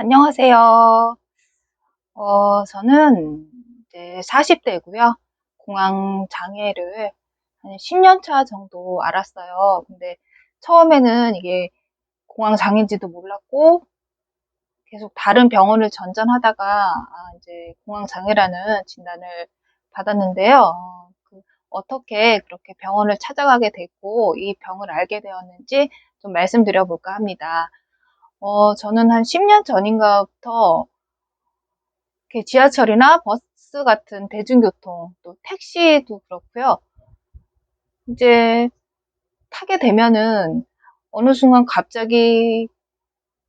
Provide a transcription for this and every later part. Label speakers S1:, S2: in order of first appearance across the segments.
S1: 안녕하세요. 저는 이제 40대고요. 공황 장애를 한 10년 차 정도 알았어요. 근데 처음에는 이게 공황 장애인지도 몰랐고 계속 다른 병원을 전전하다가 이제 공황 장애라는 진단을 받았는데요. 어떻게 그렇게 병원을 찾아가게 됐고 이 병을 알게 되었는지 좀 말씀드려 볼까 합니다. 저는 한 10년 전인가부터 이렇게 지하철이나 버스 같은 대중교통, 또 택시도 그렇고요. 이제 타게 되면은 어느 순간 갑자기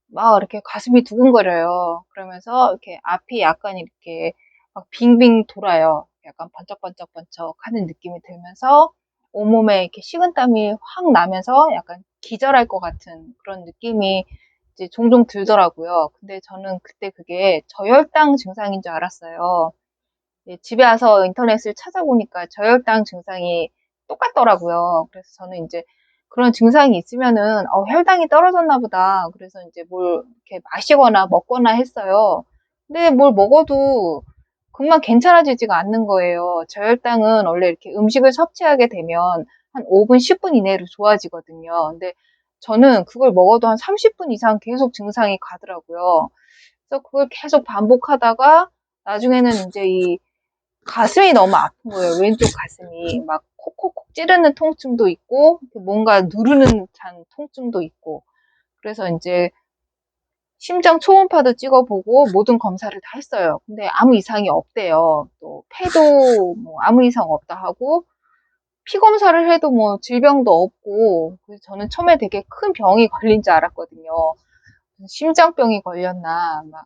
S1: 막 이렇게 가슴이 두근거려요. 그러면서 이렇게 앞이 약간 이렇게 막 빙빙 돌아요. 약간 번쩍번쩍번쩍 하는 느낌이 들면서 온몸에 이렇게 식은땀이 확 나면서 약간 기절할 것 같은 그런 느낌이 이제 종종 들더라고요. 근데 저는 그때 그게 저혈당 증상인 줄 알았어요. 집에 와서 인터넷을 찾아보니까 저혈당 증상이 똑같더라고요. 그래서 저는 이제 그런 증상이 있으면은 혈당이 떨어졌나 보다. 그래서 이제 뭘 이렇게 마시거나 먹거나 했어요. 근데 뭘 먹어도 금방 괜찮아지지가 않는 거예요. 저혈당은 원래 이렇게 음식을 섭취하게 되면 한 5분, 10분 이내로 좋아지거든요. 근데 저는 그걸 먹어도 한 30분 이상 계속 증상이 가더라고요. 그래서 그걸 계속 반복하다가 나중에는 이제 이 가슴이 너무 아픈 거예요. 왼쪽 가슴이 막 콕콕콕 찌르는 통증도 있고 뭔가 누르는 듯한 통증도 있고 그래서 이제 심장 초음파도 찍어보고 모든 검사를 다 했어요. 근데 아무 이상이 없대요. 또 폐도 뭐 아무 이상 없다 하고 피 검사를 해도 뭐 질병도 없고 그래서 저는 처음에 되게 큰 병이 걸린 줄 알았거든요. 심장병이 걸렸나 막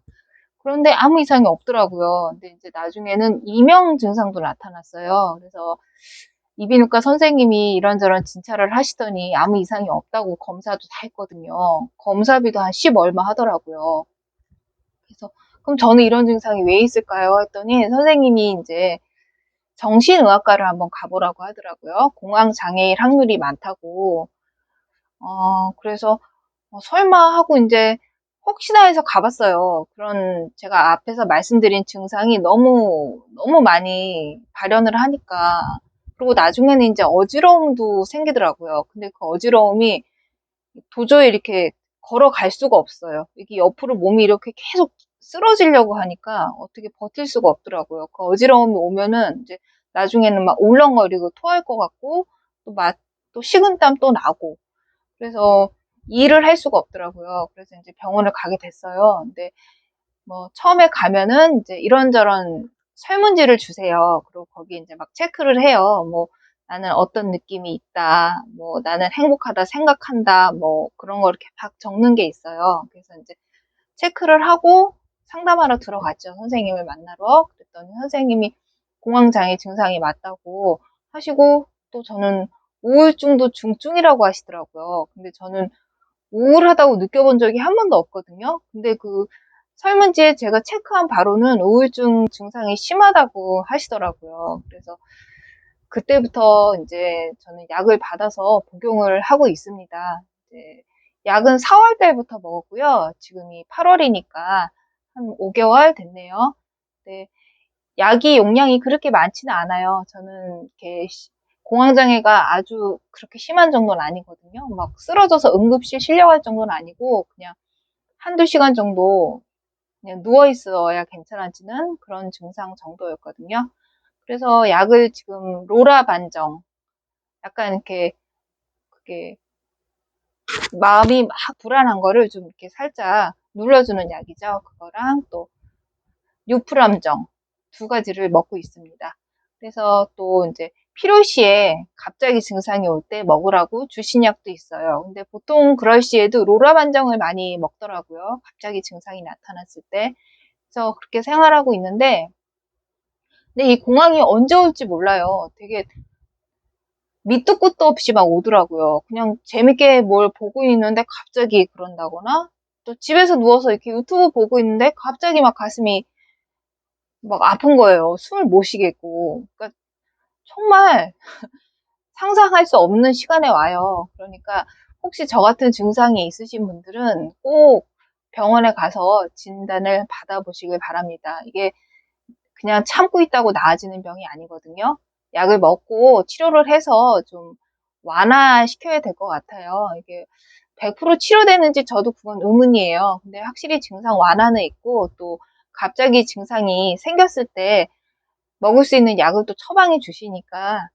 S1: 그런데 아무 이상이 없더라고요. 근데 이제 나중에는 이명 증상도 나타났어요. 그래서 이비인후과 선생님이 이런저런 진찰을 하시더니 아무 이상이 없다고 검사도 다 했거든요. 검사비도 한 10 얼마 하더라고요. 그래서 그럼 저는 이런 증상이 왜 있을까요? 했더니 선생님이 이제 정신의학과를 한번 가보라고 하더라고요. 공황 장애일 확률이 많다고. 그래서 설마 하고 이제 혹시나 해서 가봤어요. 그런 제가 앞에서 말씀드린 증상이 너무 많이 발현을 하니까. 그리고 나중에는 이제 어지러움도 생기더라고요. 근데 그 어지러움이 도저히 이렇게 걸어갈 수가 없어요. 이게 옆으로 몸이 이렇게 계속 쓰러지려고 하니까 어떻게 버틸 수가 없더라고요. 그 어지러움이 오면은 이제 나중에는 막 울렁거리고 토할 것 같고 또 식은땀 또 나고 그래서 일을 할 수가 없더라고요. 그래서 이제 병원을 가게 됐어요. 근데 뭐 처음에 가면은 이제 이런저런 설문지를 주세요. 그리고 거기 이제 막 체크를 해요. 뭐 나는 어떤 느낌이 있다. 뭐 나는 행복하다 생각한다. 뭐 그런 거 이렇게 막 적는 게 있어요. 그래서 이제 체크를 하고 상담하러 들어갔죠. 선생님을 만나러. 그랬더니 선생님이 공황장애 증상이 맞다고 하시고 또 저는 우울증도 중증이라고 하시더라고요. 근데 저는 우울하다고 느껴본 적이 한 번도 없거든요. 근데 그 설문지에 제가 체크한 바로는 우울증 증상이 심하다고 하시더라고요. 그래서 그때부터 이제 저는 약을 받아서 복용을 하고 있습니다. 이제 약은 4월 달부터 먹었고요. 지금이 8월이니까 한 5개월 됐네요. 네, 약이 용량이 그렇게 많지는 않아요. 저는 이렇게 공황장애가 아주 그렇게 심한 정도는 아니거든요. 막 쓰러져서 응급실 실려갈 정도는 아니고 그냥 한두 시간 정도 그냥 누워 있어야 괜찮아지는 그런 증상 정도였거든요. 그래서 약을 지금 로라 반정 약간 이렇게 그게 마음이 막 불안한 거를 좀 이렇게 살짝 눌러주는 약이죠. 그거랑 또 유프람정 두 가지를 먹고 있습니다. 그래서 또 이제 필요시에 갑자기 증상이 올 때 먹으라고 주신 약도 있어요. 근데 보통 그럴 시에도 로라반정을 많이 먹더라고요. 갑자기 증상이 나타났을 때. 그래서 그렇게 생활하고 있는데, 근데 이 공황이 언제 올지 몰라요. 되게 밑도 끝도 없이 막 오더라고요. 그냥 재밌게 뭘 보고 있는데 갑자기 그런다거나, 또 집에서 누워서 이렇게 유튜브 보고 있는데 갑자기 막 가슴이 막 아픈 거예요. 숨을 못 쉬겠고. 그러니까 정말 상상할 수 없는 시간에 와요. 그러니까 혹시 저 같은 증상이 있으신 분들은 꼭 병원에 가서 진단을 받아보시길 바랍니다. 이게 그냥 참고 있다고 나아지는 병이 아니거든요. 약을 먹고 치료를 해서 좀 완화시켜야 될 것 같아요. 이게 100% 치료되는지 저도 그건 의문이에요. 근데 확실히 증상 완화는 있고, 또 갑자기 증상이 생겼을 때 먹을 수 있는 약을 또 처방해 주시니까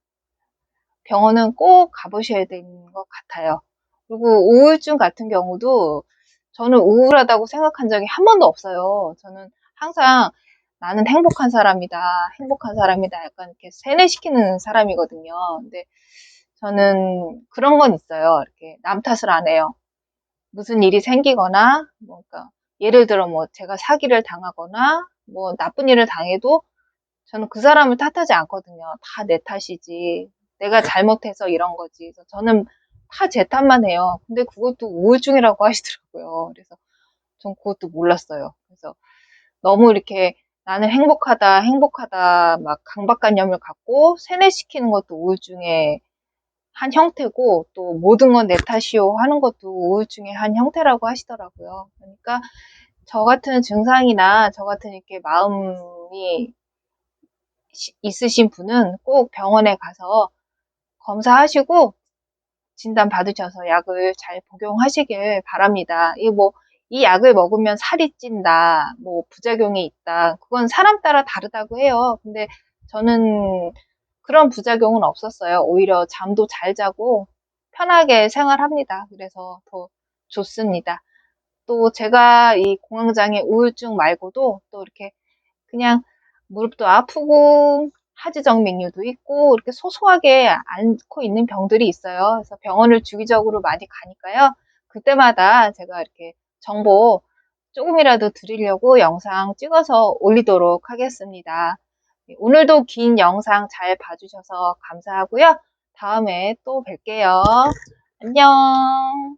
S1: 병원은 꼭 가보셔야 되는 것 같아요. 그리고 우울증 같은 경우도 저는 우울하다고 생각한 적이 한 번도 없어요. 저는 항상 나는 행복한 사람이다, 행복한 사람이다, 약간 이렇게 세뇌시키는 사람이거든요. 근데 저는 그런 건 있어요. 이렇게 남 탓을 안 해요. 무슨 일이 생기거나, 뭐, 그러니까 예를 들어 뭐 제가 사기를 당하거나, 뭐 나쁜 일을 당해도 저는 그 사람을 탓하지 않거든요. 다 내 탓이지. 내가 잘못해서 이런 거지. 그래서 저는 다 제 탓만 해요. 근데 그것도 우울증이라고 하시더라고요. 그래서 전 그것도 몰랐어요. 그래서 너무 이렇게 나는 행복하다, 행복하다, 막 강박관념을 갖고 세뇌시키는 것도 우울증의 한 형태고, 또 모든 건 내 탓이요 하는 것도 우울증의 한 형태라고 하시더라고요. 그러니까 저 같은 증상이나 저 같은 이렇게 마음이 있으신 분은 꼭 병원에 가서 검사하시고 진단 받으셔서 약을 잘 복용하시길 바랍니다. 이 약을 먹으면 살이 찐다, 뭐 부작용이 있다. 그건 사람 따라 다르다고 해요. 근데 저는 그런 부작용은 없었어요. 오히려 잠도 잘 자고 편하게 생활합니다. 그래서 더 좋습니다. 또 제가 이 공황장애 우울증 말고도 또 이렇게 그냥 무릎도 아프고 하지정맥류도 있고 이렇게 소소하게 앓고 있는 병들이 있어요. 그래서 병원을 주기적으로 많이 가니까요. 그때마다 제가 이렇게 정보 조금이라도 드리려고 영상 찍어서 올리도록 하겠습니다. 오늘도 긴 영상 잘 봐주셔서 감사하고요. 다음에 또 뵐게요. 안녕.